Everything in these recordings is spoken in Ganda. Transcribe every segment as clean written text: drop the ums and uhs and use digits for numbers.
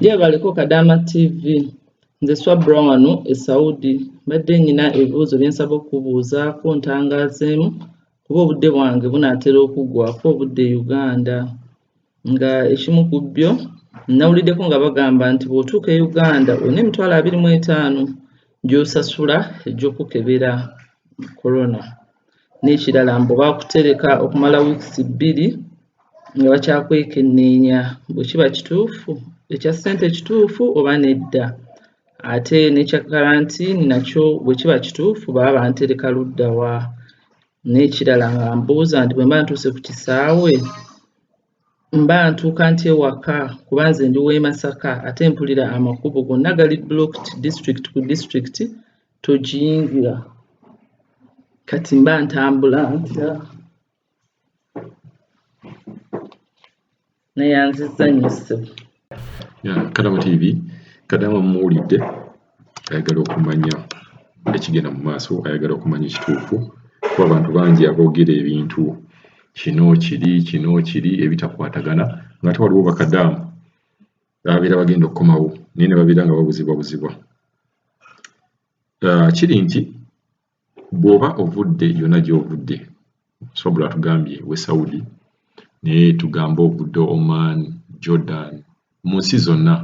Baliko Kadaama TV. Nze Swabra wano e Saudi. Mbadde nnyina ebibuuzo bye nsaba okubuuzaako ntangaazeemu kuba obudde bwange bunaatera okuggwaako obudde Uganda. Nga ekimu ku byo nawuliddeko nga bagamba nti bw'otuuka e Uganda olina emitwalo 25 gy'osasula egy'okukebera corona. N'ekirala mbu baakutereka okumala wiikisi 2 nga bakyakwekenneenya bwe kiba kituufu ekya ssente kituufu oba nedda. Ate n'ekya karantini nakyo bwe kiba kituufu baba bantereka ludda wa. N'ekirala nga mbuuza nti bwe mba ntuuse ku kisaawe mba ntuuka nti ewaka kuba nze ndi w'e Masaka ate mpulira amakubo gonna gali blocked district ku district togiyingira. Kati mba ntambula ntya? Neyanzizza nnyo ssebo. Kadaama TV, Kadaama muwulidde ayagala okumanya ekigenda mu maaso, ayagala okumanya ekituufu kuba abantu bangi aboogera ebintu kino kiri ebitakwatagana ng'ate waliwo bakadaamu ababeera bagenda okukomawo naye ne babeera nga babuzibwabuzibwa. Kiri nti bw'oba ovudde yonna gy'ovudde, Swabra atugambye we Saudi naye tugamba ovudde Oman, Jordan, mu nsi zonna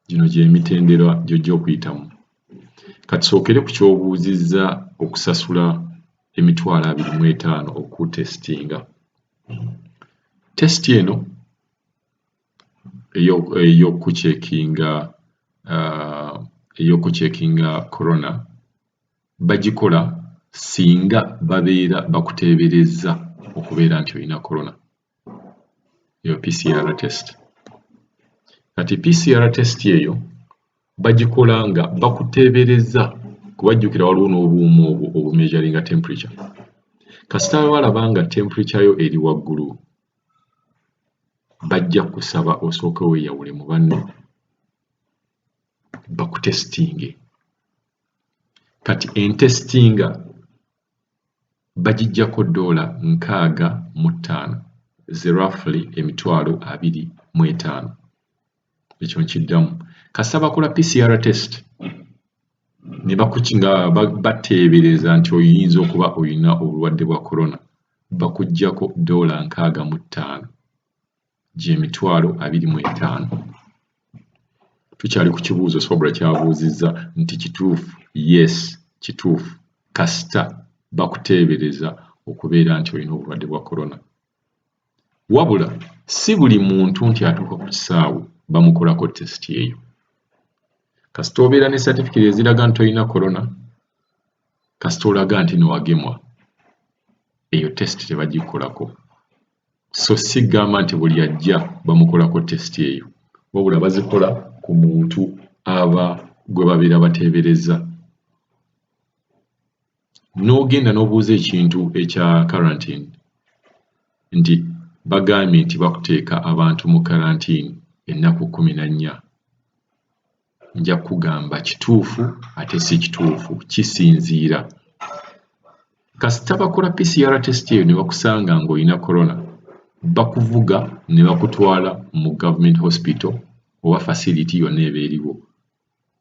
gino gy'emitendera gy'ojja okuyitamu. Kati sookere ku ky'obuuzizza okusasula emitwalo 25 okutesitinga. Tesiti eno ey'okucekinga corona bagikola singa babeera bakuteeberezza okubeera nti olina corona, eyo PCR test. Kati PCR test eyo bagikola nga bakuteeberezza kubajjukira waliwo n'obuuma obwo obumeasuringa temperature. Kasita baba balaba nga temperature yo eri waggulu bajja kusaba osooke weeyawule mu banno bakutesitinge. Kati entesitinga bagijjako $65, roughly emitwalo 25. Ekyo nkiddamu. Kasita bakola PCR test ne bakukinga bateebereza nti oyinza okuba olina obulwadde bwa corona bakuggyako $65 gy'emitwalo 25. Tukyali ku kibuuzo Swabra kyabuuzizza nti kituufu. Yes, kituufu kasita bakuteebereza okubeera nti olina obulwadde bwa corona. Wabula si buli muntu nti atuuka ku kisaawe bamukolako tesiti eyo. Kasita obeera ne certificate eziraga nti olina corona, kasita olaga nti newagemwa, eyo tesiti tebagikolako. So sigamba nti buli ajja bamukolako tesiti eyo, wabula bazikola ku muntu aba gwe babeera bateebereza. N'ogenda n'obuuza ekintu ekya karantini nti bagambye nti bakuteeka abantu mu karantini ennaku 14. Nja kugamba kituufu ate si kituufu, kisinziira. Kasita bakola PCR test eyo ne bakusanga ng'olina corona, bakuvuga ne bakutwala mu government hospital oba facility yonna eba eriwo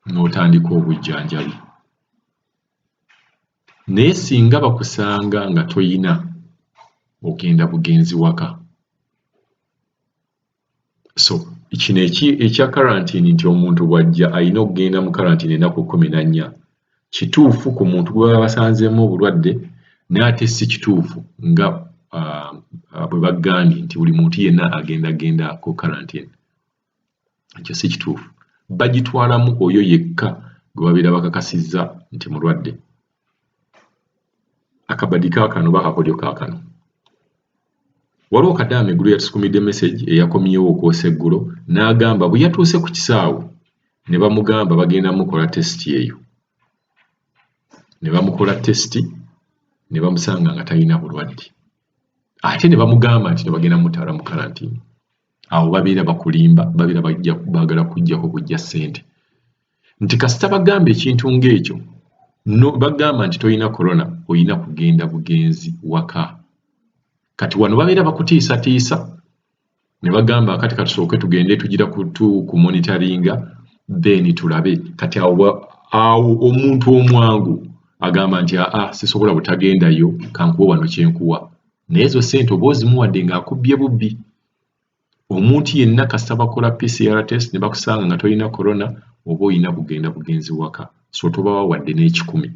n'otandika obujjanjabi. Naye singa bakusanga nga toyina, ogenda bugenzi waka. So kino ekya karantini nti omuntu bw'ajja alina okugenda mu karantini ennaku 14 kituufu ku muntu gwe baba basanzeemu obulwadde, naye ate si kituufu nga bwe bagambye nti buli muntu yenna agenda ku karantini. Ekyo si kituufu. Bagitwalamu oyo yekka gwe babeera bakakasizza nti mulwadde. Akabadi kaakano bakakolyo kaakano. Waliwo Kadaama eggulu yatusukumidde message eyakomyewo okwosa eggulo n'agamba bwe yatuuse ku kisaawe ne bamugamba bagenda mukola tesiti eyo. Ne bamukola tesiti ne bamusanga nga talina bulwadde. Ate ne bamugamba nti ne bagenda mutwala mu karantini. Awo babeera bakulimba, babeera baagala kuggyako kujja ssente. Nti kasita bagamba ekintu ng'ekyo, bagamba nti tolina corona, olina kugenda bugenzi waka. Kati wano babeera bakutiisatiisa ne bagamba kati katusooke tugende tugira ku monitoringa then tulabe kati awo omuntu omwangu agamba nti sisobola butagendayo kankuwa wano kyenkuwa naye ezo ssente oba ozimuwadde ng'akubbye bubbi. Omuntu yenna kasita bakola PCR test ne bakusanga nga tolina corona oba olina kugenda bugenzi waka so toba wawadde n'ekikumi.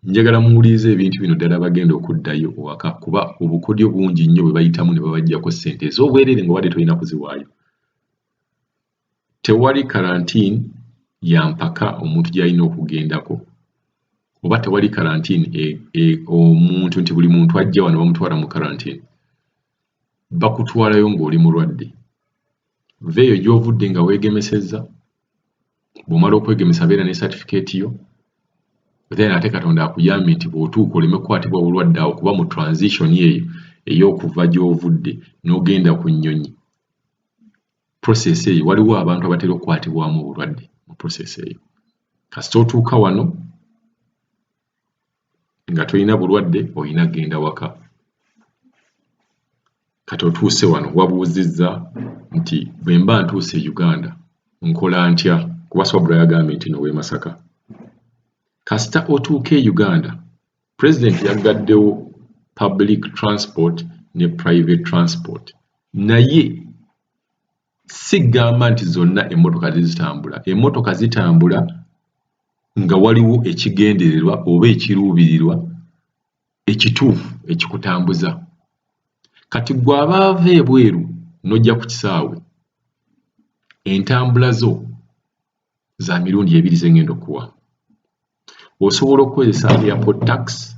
Njagala muwulirize ebintu bino ddala bagenda okuddayo owaka kuba obukodyo bungi nnyo bwe bayitamu ne babaggyako ssente ez'obwereere ng'obadde tolina kuziwaayo. Tewali karantini ya mpaka omuntu gy'alina okugendako oba tewali karantini omuntu nti buli muntu ajja wano bamutwala mu karantini. Bakutwalayo ng'oli mulwadde. Veeyo gy'ovudde nga weegemesezza, bw'omala okwegemesa beera ne certificate yo, then ate Katonda akuyambye nti bw'otuuka oleme kukwatibwa bulwadde awo kuba mu transition eyo ey'okuva gy'ovudde n'ogenda ku nnyonyi. Process eyo waliwo abantu abatera okukwatibwamu obulwadde mu process eyo. Kasita otuuka wano nga tolina bulwadde olina kgenda waka. Kati otuuse wano wabuuzizza nti bwe mba ntuuse e Uganda nkola ntya kuba Swabra yagambye nti nowe Masaka. Kasita otuuka e Uganda, President yaggaddewo public transport ne private transport naye sigamba nti zonna emmotoka zitambula. Emmotoka zitambula nga waliwo ekigendererwa oba ekiruubirirwa ekituufu ekikutambuza. Kati gwe abaava ebweru n'ojja ku kisaawe entambula zo za mirundi ebiri ze ngenda okuwa. Osobola okukozesa airport tax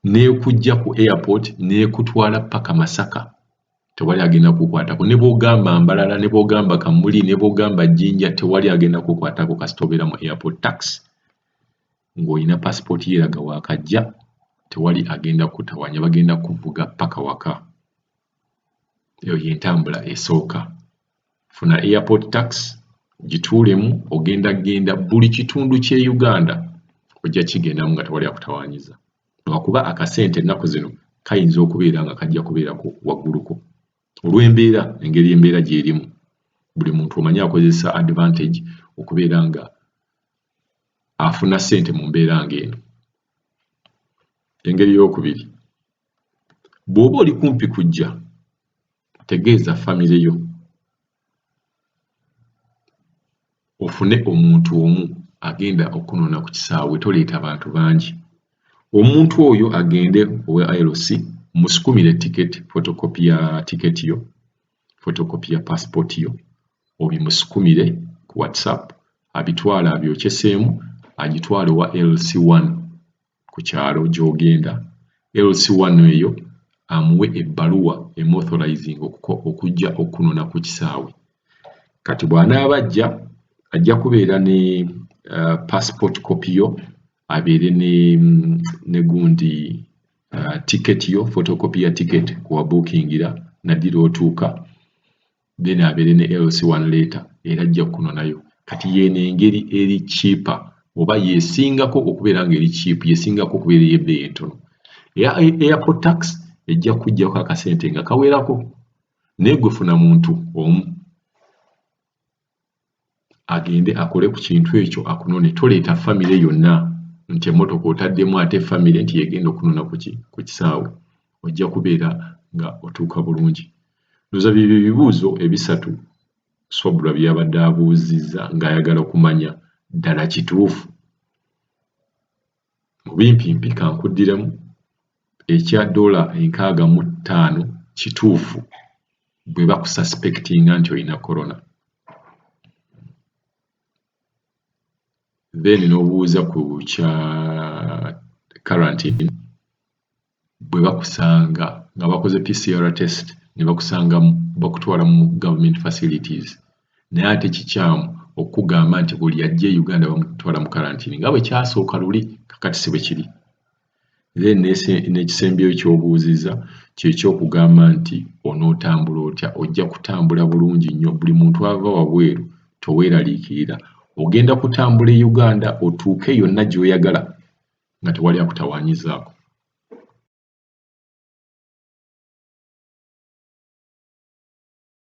n'ekujja ku airport n'ekutwala paka Masaka. Tewali agenda kukwatako ne bw'ogamba Mbalala ne bw'ogamba Kamuli ne bw'ogamba Jjinja tewali agenda kukwatako kasita obeera mu airport tax ng'olina passport yeeraga waakajja. Tewali agenda kutawanya, bagenda kuvuga paka waka. Eyo y'entambula esooka. Funa airport tax gituulemu ogenda buli kitundu ky'e Uganda ojja kigendamu nga tewali akutawaanyiza. Lwakuba akasente ennaku zino kayinza okubeera nga kajja kubeerako wagguluko olw'embeera engeri embeera gy'erimu. Buli muntu omanyi akozesa advantage okubeera nga afuna ssente mu mbeera ng'eno. Engeri y'okubiri, bw'oba oli kumpi kujja tegeeza famire yo ofune omuntu omu agenda okunona ku kisaawe, toleeta bantu bangi. Omuntu oyo agende owa ILC musukumire ticket, photocopy ya ticket yo, photocopy ya passport yo, obimusukumire ku WhatsApp, abitwala abyokeseemu, agitwale wa LC1 ku kyalo gy'ogenda. LC1 eyo amuwe ebbaluwa authorizing okujja okunona ku kisaawe. Kati bw'anaaba ajja kubeera ne passport copy yo, abeere ne gundi ticket yo, photocopy ya ticket kuwa bookingira naddira otuuka, then abeere ne LC1 letter era ajja kunonayo. Kati yeeno engeri eri cheaper oba yeesingako okubeera ng'eri cheap, yeesingako okubeera ey'ebbeeyi entono. Airport tax ejja kujjako akasente nga kawerako, naye gwe funa muntu omu agende akole ku kintu ekyo akunone. Toleeta famire yonna nti emmotoka otaddemu ate famire nti yegenda okunona ku kisaawe. Ojja kubeera nga otuuka bulungi. Ndowooza bye bibuuzo ebisatu Swabra byabadde abuuzizza ng'ayagala okumanya ddala kituufu. Mu bimpimpi kankuddiremu ekya $65 kituufu bwe bakususpectinga nti olina corona. Then n'obuuza ku kya Karantini bwe bakusanga nga bakoze PCR test ne bakusanga bakutwala mu government facilities, naye ate kikyamu okugamba nti buli ajja e Uganda bamutwala mu Karantini nga bwe kyasooka luli, kakati si bwe kiri. Then n'ekisembyeyo ky'obuuziza ky'ekyokugamba nti onootambula otya. Ojja kutambula bulungi nnyo. Buli muntu ava wabweru toweeraliikirira. Ogenda kutambula e Uganda otuuke yonna gy'oyagala nga tewali akutawaanyizaako.